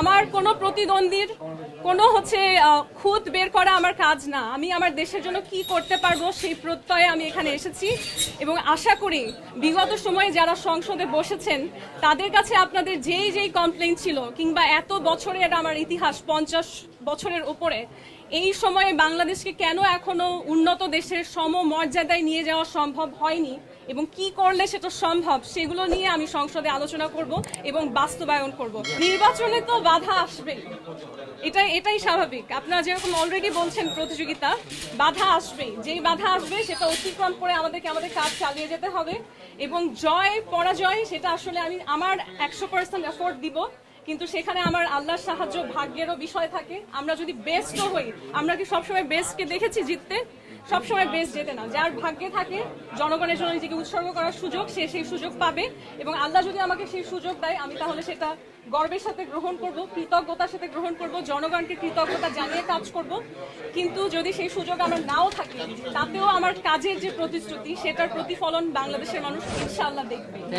আমার কোনো প্রতিদ্বন্দ্বীর কোনো খুঁত বের করা আমার কাজ না। আমি আমার দেশের জন্য কি করতে পারবো সেই প্রত্যয়ে আমি এখানে এসেছি এবং আশা করি বিগত সময়ে যারা সংসদে বসেছেন তাদের কাছে আপনাদের যেই কমপ্লেইন ছিল কিংবা এত বছরের আমার ইতিহাস 50 বছরের উপরে এই সময়ে বাংলাদেশকে কেন এখনো উন্নত দেশের সমমর্যাদায় নিয়ে যাওয়া সম্ভব হয়নি এবং কি করলে সেটা সম্ভব সেগুলো নিয়ে আমি সংসদে আলোচনা করব এবং বাস্তবায়ন করব। নির্বাচনে তো বাধা আসবেই, এটাই স্বাভাবিক। আপনারা যেরকম অলরেডি বলছেন প্রতিযোগিতা, বাধা আসবেই। যেই বাধা আসবে সেটা অতিক্রম করে আমাদেরকে আমাদের কাজ চালিয়ে যেতে হবে এবং জয় পরাজয় সেটা আসলে আমি আমার 100% এফোর্ট দিব, কিন্তু সেখানে আমার আল্লাহর সাহায্য ভাগ্যেরও বিষয় থাকে। আমরা যদি বেস্টও হই, আমরা কি সবসময় বেস্টকে দেখেছি জিততে? সবসময় বেস্ট জেতে না। যার ভাগ্যে থাকে জনগণের জন্য নিজেকে উৎসর্গ করার সুযোগ, সে সেই সুযোগ পাবে এবং আল্লাহ যদি আমাকে সেই সুযোগ দেয় আমি তাহলে সেটা গর্বের সাথে গ্রহণ করব, কৃতজ্ঞতার সাথে গ্রহণ করব, জনগণকে কৃতজ্ঞতা জানিয়ে কাজ করব। কিন্তু যদি সেই সুযোগ আমার নাও থাকে তাতেও আমার কাজের যে প্রতিশ্রুতি সেটার প্রতিফলন বাংলাদেশের মানুষ ইনশাআল্লাহ দেখবে।